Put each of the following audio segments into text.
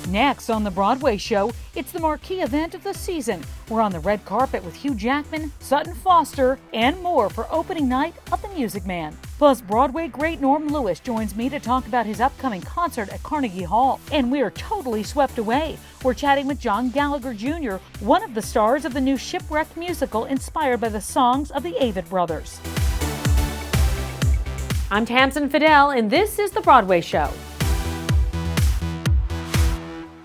Next on the Broadway show, it's the marquee event of the season. We're on the red carpet with Hugh Jackman, Sutton Foster, and more for opening night of The Music Man. Plus, Broadway great Norm Lewis joins me to talk about his upcoming concert at Carnegie Hall. And we're totally swept away. We're chatting with John Gallagher Jr., one of the stars of the new Shipwrecked musical inspired by the songs of the Avett Brothers. I'm Tamsen Fadal, and this is the Broadway show.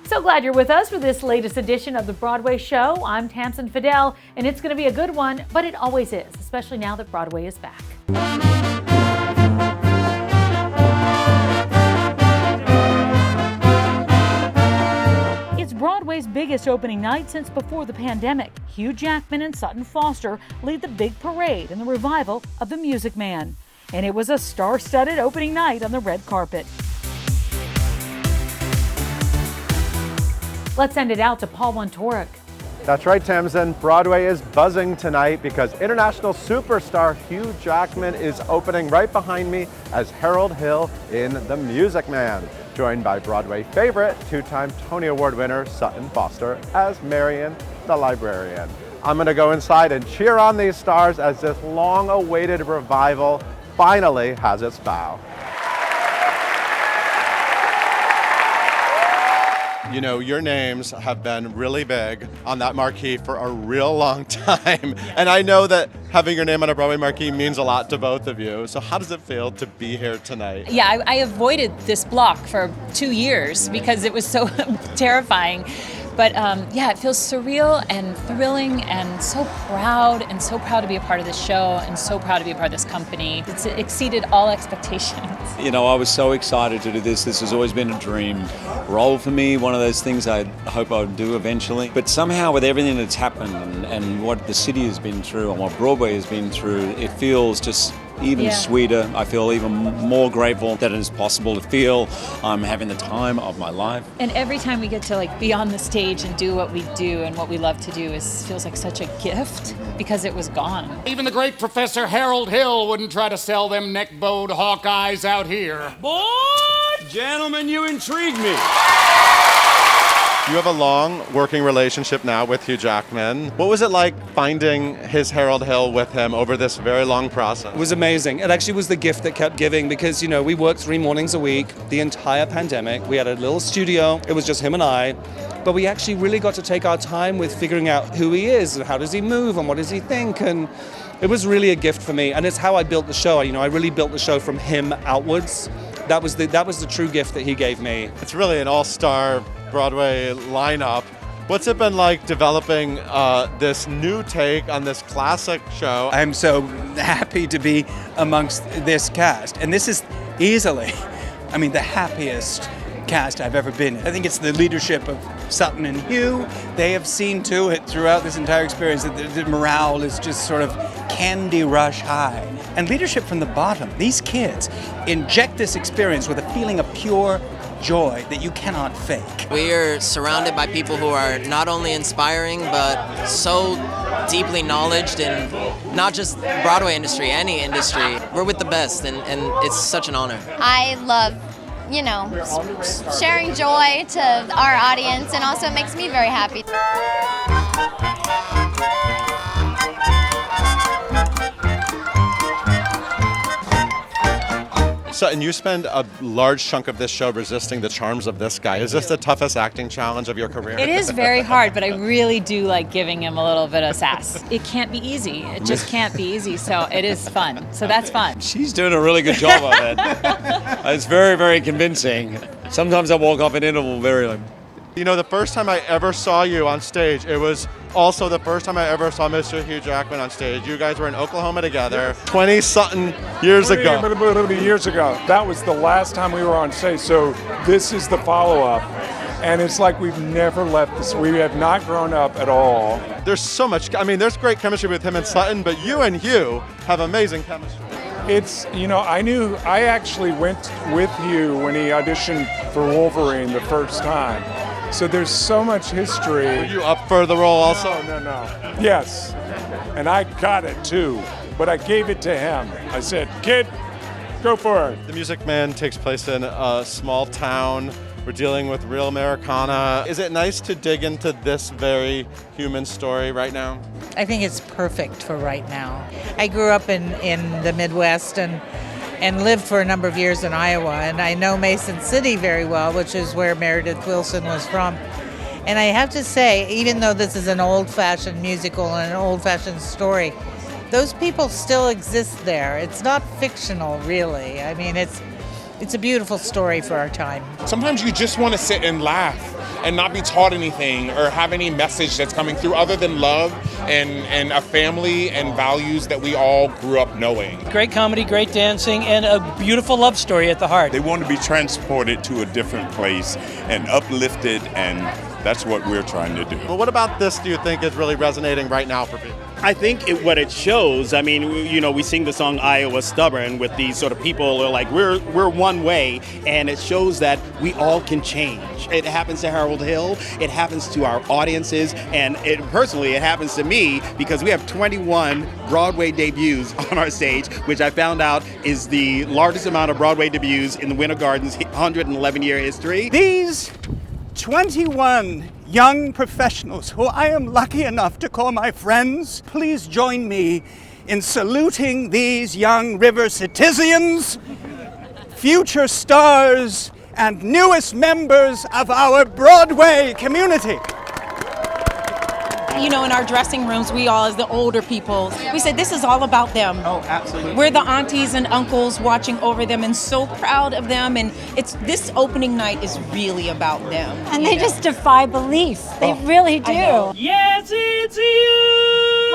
So glad you're with us for this latest edition of the Broadway show. I'm Tamsen Fadal, and it's going to be a good one, but it always is, especially now that Broadway is back. It's Broadway's biggest opening night since before the pandemic. Hugh Jackman and Sutton Foster lead the big parade in the revival of The Music Man. And it was a star-studded opening night on the red carpet. Let's send it out to Paul Wontorek. That's right, Tamsen. Broadway is buzzing tonight because international superstar Hugh Jackman is opening right behind me as Harold Hill in The Music Man, joined by Broadway favorite, two-time Tony Award winner Sutton Foster as Marion the Librarian. I'm going to go inside and cheer on these stars as this long-awaited revival finally has its bow. You know, your names have been really big on that marquee for a real long time. And I know that having your name on a Broadway marquee means a lot to both of you. So how does it feel to be here tonight? Yeah, I avoided this block for 2 years because it was so terrifying. But yeah, it feels surreal and thrilling and so proud to be a part of this show and so proud to be a part of this company. It's exceeded all expectations. You know, I was so excited to do this. This has always been a dream role for me, one of those things I hope I would do eventually. But somehow with everything that's happened and what the city has been through and what Broadway has been through, it feels just even sweeter. I feel even more grateful that it is possible to feel I'm having the time of my life. And every time we get to be on the stage and do what we do and what we love to do feels like such a gift because it was gone. Even the great Professor Harold Hill wouldn't try to sell them neck-bowed Hawkeyes out here. Boy! Gentlemen, you intrigue me. You have a long working relationship now with Hugh Jackman. What was it like finding his Harold Hill with him over this very long process? It was amazing. It actually was the gift that kept giving because, you know, we worked 3 mornings a week, the entire pandemic. We had a little studio. It was just him and I. But we actually really got to take our time with figuring out who he is and how does he move and what does he think. And it was really a gift for me. And it's how I built the show. You know, I really built the show from him outwards. That was the true gift that he gave me. It's really an all-star Broadway lineup. What's it been like developing this new take on this classic show? I'm so happy to be amongst this cast. And this is easily, the happiest cast I've ever been in. I think it's the leadership of Sutton and Hugh. They have seen to it throughout this entire experience that the morale is just sort of candy rush high. And leadership from the bottom. These kids inject this experience with a feeling of pure joy that you cannot fake. We are surrounded by people who are not only inspiring, but so deeply knowledged in not just the Broadway industry, any industry. We're with the best, and it's such an honor. I love, sharing joy to our audience, and also it makes me very happy. Sutton, you spend a large chunk of this show resisting the charms of this guy. Is this the toughest acting challenge of your career? It is very hard, but I really do like giving him a little bit of sass. It can't be easy. It just can't be easy, so it is fun. So that's fun. She's doing a really good job of it. It's very, very convincing. Sometimes I walk off an interval very You know, the first time I ever saw you on stage, it was also the first time I ever saw Mr. Hugh Jackman on stage. You guys were in Oklahoma together 20-something years ago. Years ago. That was the last time we were on stage, so this is the follow-up. And it's like we've never left this. We have not grown up at all. There's so much, there's great chemistry with him and Sutton, but you and Hugh have amazing chemistry. It's, I actually went with Hugh when he auditioned for Wolverine the first time. So there's so much history. Were you up for the role also? No. Yes. And I got it too, but I gave it to him. I said, kid, go for it. The Music Man takes place in a small town We're dealing with real Americana. Is it nice to dig into this very human story right now? I think it's perfect for right now. I grew up in the Midwest and lived for a number of years in Iowa, and I know Mason City very well, which is where Meredith Willson was from. And I have to say, even though this is an old-fashioned musical and an old-fashioned story, those people still exist there. It's not fictional, really. I mean, it's a beautiful story for our time. Sometimes you just want to sit and laugh and not be taught anything or have any message that's coming through other than love and a family and values that we all grew up knowing. Great comedy, great dancing, and a beautiful love story at the heart. They want to be transported to a different place and uplifted, and that's what we're trying to do. Well, what about this do you think is really resonating right now for people? I think what it shows, I mean, we sing the song Iowa Stubborn with these sort of people who are like, we're one way, and it shows that we all can change. It happens to Harold Hill, it happens to our audiences, and personally, it happens to me because we have 21 Broadway debuts on our stage, which I found out is the largest amount of Broadway debuts in the Winter Garden's 111-year history. These 21 young professionals who I am lucky enough to call my friends, please join me in saluting these young river citizens, future stars, and newest members of our Broadway community. You know, in our dressing rooms, we all, as the older people, we said this is all about them. Oh, absolutely. We're the aunties and uncles watching over them and so proud of them. And this opening night is really about them. And they just defy belief. They really do. Yes, it's you!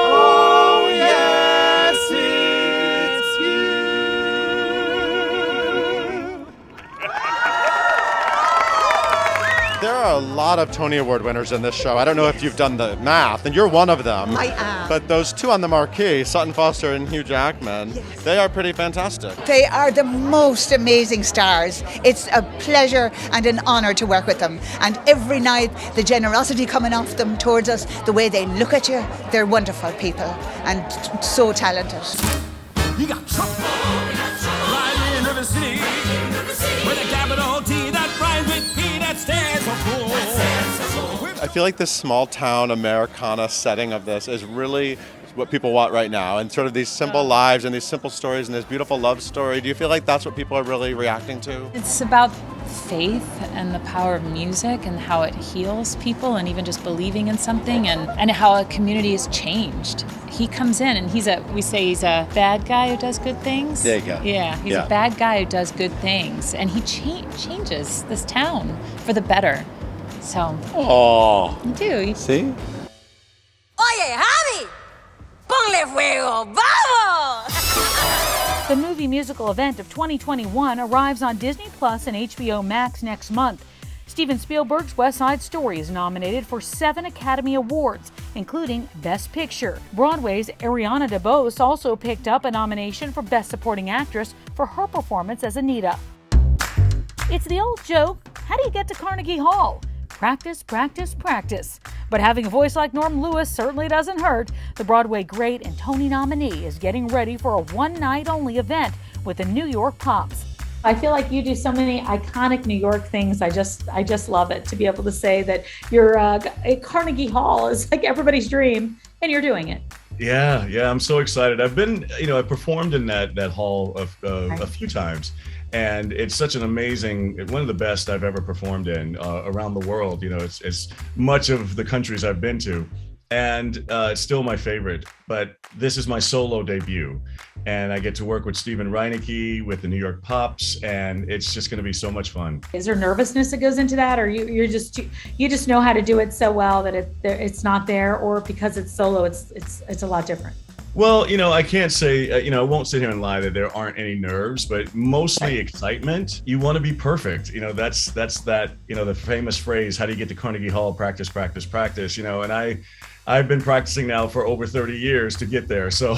Oh, yes, it's you! There are a lot of Tony Award winners in this show. I don't know if you've done the math, and you're one of them. I am. But those two on the marquee, Sutton Foster and Hugh Jackman, yes, they are pretty fantastic. They are the most amazing stars. It's a pleasure and an honor to work with them. And every night, the generosity coming off them towards us, the way they look at you, they're wonderful people and so talented. You got trouble right in River City with a capital T that rhymes with P that stands for fool. I feel like this small town Americana setting of this is really what people want right now, and sort of these simple lives and these simple stories and this beautiful love story. Do you feel like that's what people are really reacting to? It's about faith and the power of music and how it heals people and even just believing in something and how a community is changed. He comes in and we say he's a bad guy who does good things. There you go. Yeah, he's a bad guy who does good things, and he changes this town for the better. So, you do. See? Oye, Javi! Ponle fuego, vamos! The movie musical event of 2021 arrives on Disney Plus and HBO Max next month. Steven Spielberg's West Side Story is nominated for 7 Academy Awards, including Best Picture. Broadway's Ariana DeBose also picked up a nomination for Best Supporting Actress for her performance as Anita. It's the old joke, how do you get to Carnegie Hall? Practice, practice, practice. But having a voice like Norm Lewis certainly doesn't hurt. The Broadway great and Tony nominee is getting ready for a one-night-only event with the New York Pops. I feel like you do so many iconic New York things. I just love it to be able to say that you're at Carnegie Hall is like everybody's dream, and you're doing it. Yeah, I'm so excited. I've been, I performed in that hall a few times. And it's such an amazing, one of the best I've ever performed in around the world. It's much of the countries I've been to, and it's still my favorite. But this is my solo debut, and I get to work with Stephen Reinecke with the New York Pops, and it's just going to be so much fun. Is there nervousness that goes into that, or you just know how to do it so well that it's not there, or because it's solo, it's a lot different? Well, I can't say, I won't sit here and lie that there aren't any nerves, but mostly excitement. You want to be perfect. That's that, the famous phrase, how do you get to Carnegie Hall? Practice, practice, practice, and I've been practicing now for over 30 years to get there. So,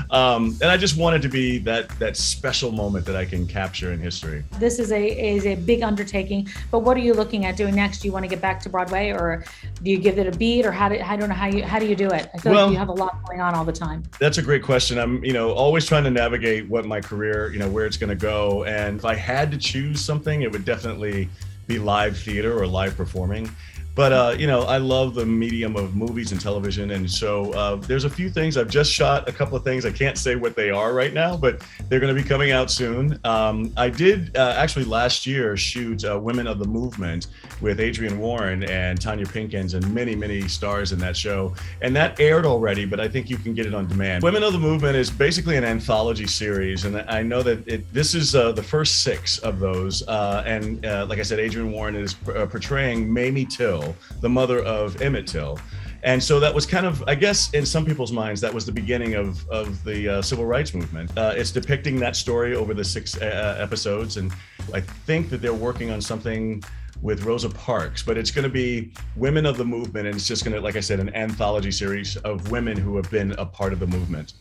and I just wanted to be that special moment that I can capture in history. This is a big undertaking, but what are you looking at doing next? Do you want to get back to Broadway, or do you give it a beat, or I don't know how do you do it? I feel like you have a lot going on all the time. That's a great question. I'm, always trying to navigate what my career, where it's going to go. And if I had to choose something, it would definitely be live theater or live performing. But, I love the medium of movies and television. And so there's a few things. I've just shot a couple of things. I can't say what they are right now, but they're going to be coming out soon. I did actually last year shoot Women of the Movement with Adrienne Warren and Tanya Pinkins and many, many stars in that show. And that aired already, but I think you can get it on demand. Women of the Movement is basically an anthology series. And I know that this is the first 6 of those. And like I said, Adrienne Warren is portraying Mamie Till, the mother of Emmett Till. And so that was kind of, I guess, in some people's minds, that was the beginning of the civil rights movement. It's depicting that story over the 6 episodes. And I think that they're working on something with Rosa Parks, but it's going to be Women of the Movement. And it's just going to, like I said, an anthology series of women who have been a part of the movement.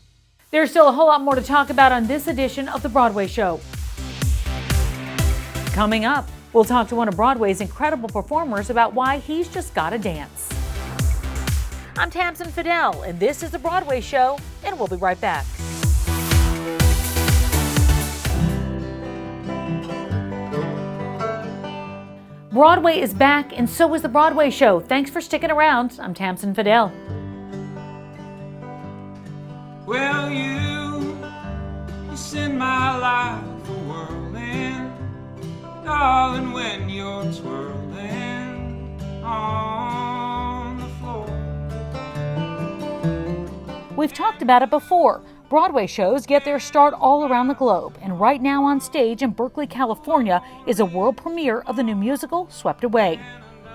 There's still a whole lot more to talk about on this edition of The Broadway Show. Coming up, we'll talk to one of Broadway's incredible performers about why he's just got to dance. I'm Tamsen Fadal, and this is The Broadway Show, and we'll be right back. Broadway is back, and so is The Broadway Show. Thanks for sticking around. I'm Tamsen Fadal. Well, you send my life a whirling, darling, when you're twirling on the floor. We've talked about it before. Broadway shows get their start all around the globe, and right now on stage in Berkeley, California is a world premiere of the new musical, Swept Away.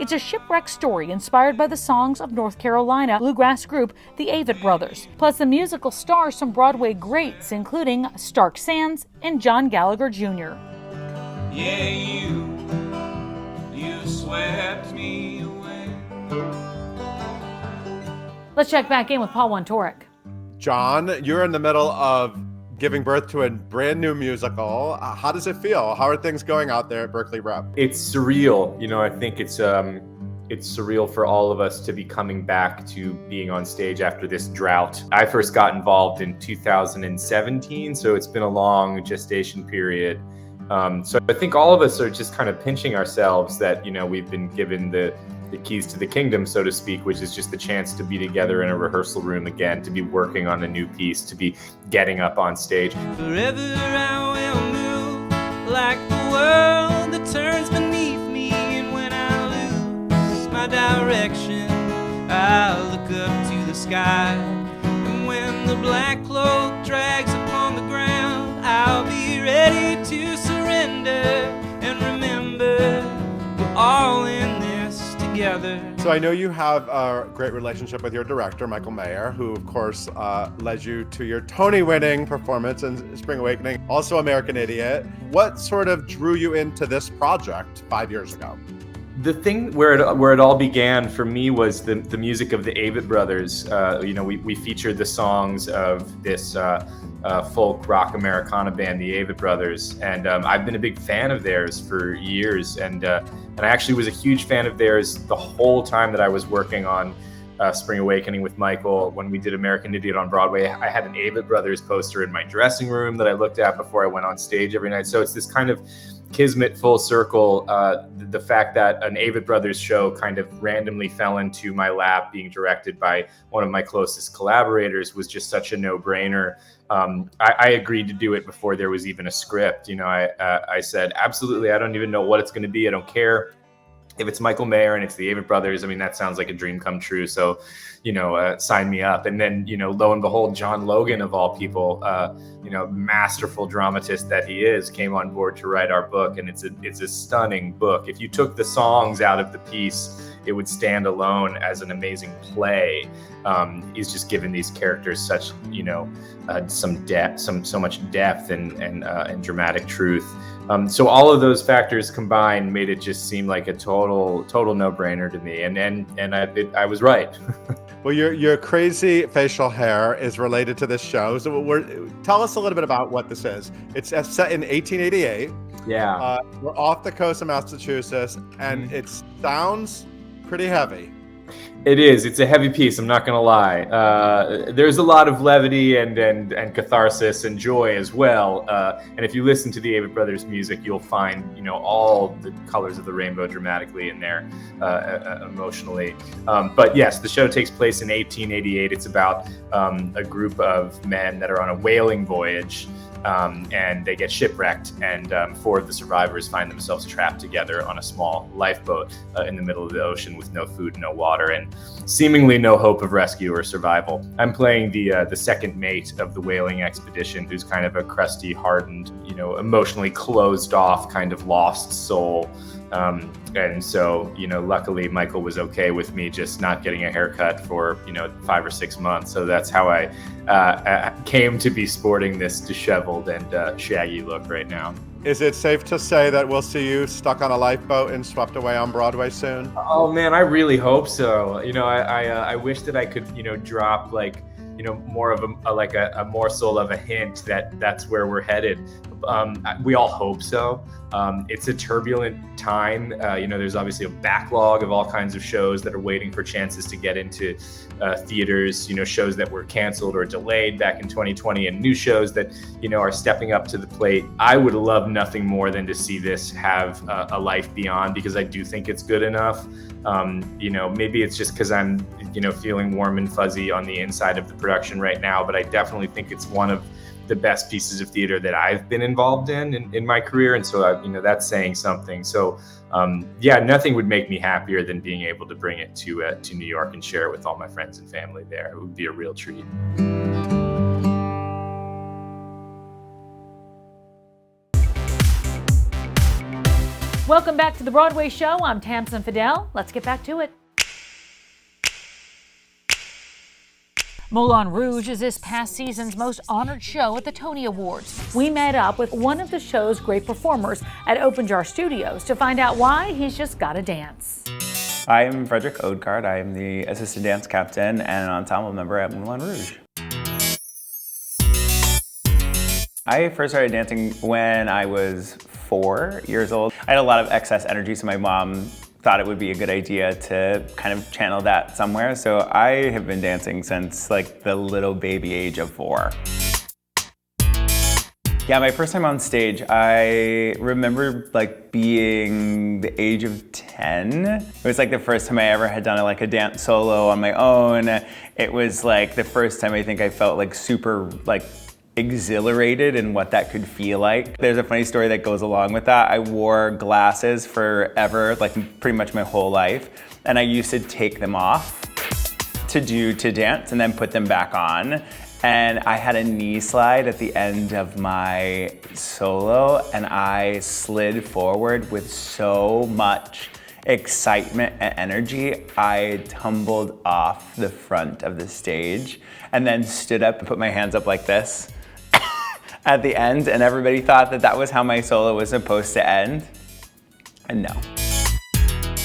It's a shipwreck story inspired by the songs of North Carolina bluegrass group, the Avett Brothers. Plus, the musical stars some Broadway greats, including Stark Sands and John Gallagher Jr. Yeah, you swept me away. Let's check back in with Paul Wontorek. John, you're in the middle of giving birth to a brand new musical. How does it feel? How are things going out there at Berkeley Rep? It's surreal. I think it's surreal for all of us to be coming back to being on stage after this drought. I first got involved in 2017, so it's been a long gestation period. So I think all of us are just kind of pinching ourselves that, we've been given the keys to the kingdom, so to speak, which is just the chance to be together in a rehearsal room again, to be working on a new piece, to be getting up on stage. Forever I will move like the world that turns beneath me, and when I lose my direction, I'll look up to the sky, and when the black cloak drags upon the ground, I'll be ready to surrender and remember we're all in this together. So I know you have a great relationship with your director, Michael Mayer, who of course led you to your Tony-winning performance in Spring Awakening, also American Idiot. What sort of drew you into this project 5 years ago? The thing where it all began for me was the music of the Avett Brothers. We featured the songs of this folk rock Americana band, the Avett Brothers, and I've been a big fan of theirs for years, and I actually was a huge fan of theirs the whole time that I was working on Spring Awakening with Michael. When we did American Idiot on Broadway, I had an Avett Brothers poster in my dressing room that I looked at before I went on stage every night. So it's this kind of kismet full circle. The fact that an Avett Brothers show kind of randomly fell into my lap, being directed by one of my closest collaborators, was just such a no-brainer. I agreed to do it before there was even a script. I said, absolutely, I don't even know what it's going to be. I don't care. If it's Michael Mayer and it's the Avett Brothers, that sounds like a dream come true. So, sign me up. And then, lo and behold, John Logan, of all people, masterful dramatist that he is, came on board to write our book. And it's a stunning book. If you took the songs out of the piece, it would stand alone as an amazing play. He's just given these characters such, some depth, so much depth and dramatic truth. So all of those factors combined made it just seem like a total no-brainer to me, and I was right. Well, your crazy facial hair is related to this show. So tell us a little bit about what this is. It's set in 1888. Yeah. We're off the coast of Massachusetts, and it sounds pretty heavy. It is. It's a heavy piece. I'm not gonna lie. There's a lot of levity and catharsis and joy as well. And if you listen to the Avett Brothers music, you'll find all the colors of the rainbow dramatically in there, emotionally. But yes, the show takes place in 1888. It's about a group of men that are on a whaling voyage. And they get shipwrecked, and 4 of the survivors find themselves trapped together on a small lifeboat in the middle of the ocean with no food, no water, and seemingly no hope of rescue or survival. I'm playing the second mate of the whaling expedition, who's kind of a crusty, hardened, emotionally closed off, kind of lost soul. And so, luckily Michael was okay with me just not getting a haircut for, 5 or 6 months. So that's how I came to be sporting this disheveled and shaggy look right now. Is it safe to say that we'll see you stuck on a lifeboat and swept away on Broadway soon? Oh man, I really hope so. I wish that I could, drop more of a morsel of a hint that that's where we're headed. We all hope so. It's a turbulent time. There's obviously a backlog of all kinds of shows that are waiting for chances to get into theaters, shows that were canceled or delayed back in 2020, and new shows that, are stepping up to the plate. I would love nothing more than to see this have a life beyond, because I do think it's good enough. Maybe it's just because I'm, feeling warm and fuzzy on the inside of the production right now, but I definitely think it's one of the best pieces of theater that I've been involved in my career. And so, that's saying something. So, nothing would make me happier than being able to bring it to New York and share it with all my friends and family there. It would be a real treat. Welcome back to the Broadway show. I'm Tamsen Fadal. Let's get back to it. Moulin Rouge is this past season's most honored show at the Tony Awards. We met up with one of the show's great performers at Open Jar Studios to find out why he's just got to dance. I am Fred Odgaard. I am the assistant dance captain and an ensemble member at Moulin Rouge. I first started dancing when I was 4 years old. I had a lot of excess energy, so my mom thought it would be a good idea to kind of channel that somewhere. So I have been dancing since the little baby age of 4. Yeah, my first time on stage, I remember being the age of 10. It was the first time I ever had done a dance solo on my own. It was the first time I think I felt super exhilarated in what that could feel like. There's a funny story that goes along with that. I wore glasses forever, pretty much my whole life, and I used to take them off to dance and then put them back on. And I had a knee slide at the end of my solo, and I slid forward with so much excitement and energy. I tumbled off the front of the stage and then stood up and put my hands up like this at the end, and everybody thought that was how my solo was supposed to end. And no.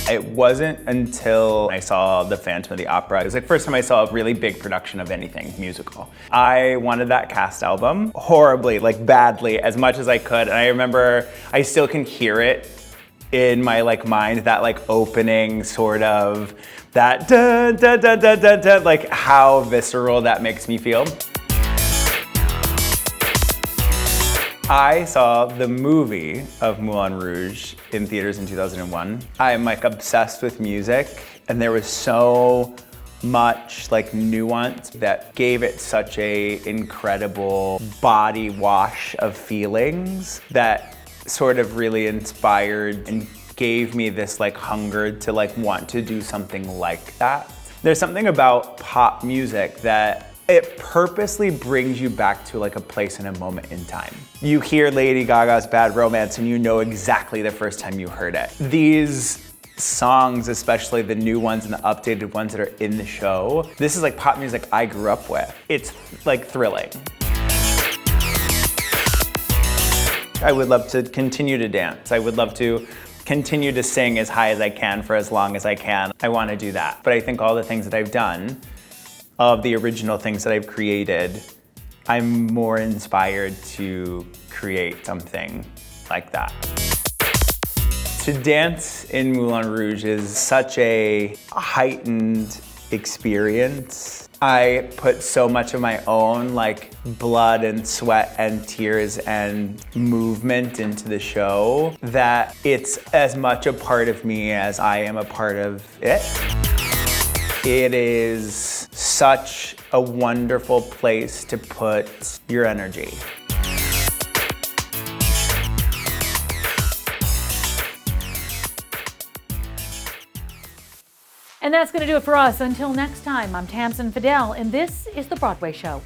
It wasn't until I saw The Phantom of the Opera. It was the first time I saw a really big production of anything musical. I wanted that cast album horribly, badly, as much as I could. And I remember, I still can hear it in my mind, that opening sort of, that da da da da da da, how visceral that makes me feel. I saw the movie of Moulin Rouge in theaters in 2001. I'm obsessed with music, and there was so much nuance that gave it such a incredible body wash of feelings that sort of really inspired and gave me this hunger to want to do something like that. There's something about pop music that it purposely brings you back to a place and a moment in time. You hear Lady Gaga's Bad Romance and you know exactly the first time you heard it. These songs, especially the new ones and the updated ones that are in the show, this is pop music I grew up with. It's thrilling. I would love to continue to dance. I would love to continue to sing as high as I can for as long as I can. I want to do that. But I think all the things that I've done, all of the original things that I've created, I'm more inspired to create something like that. To dance in Moulin Rouge is such a heightened experience. I put so much of my own blood and sweat and tears and movement into the show that it's as much a part of me as I am a part of it. It is such a wonderful place to put your energy. And that's going to do it for us. Until next time, I'm Tamsen Fadal, and this is The Broadway Show.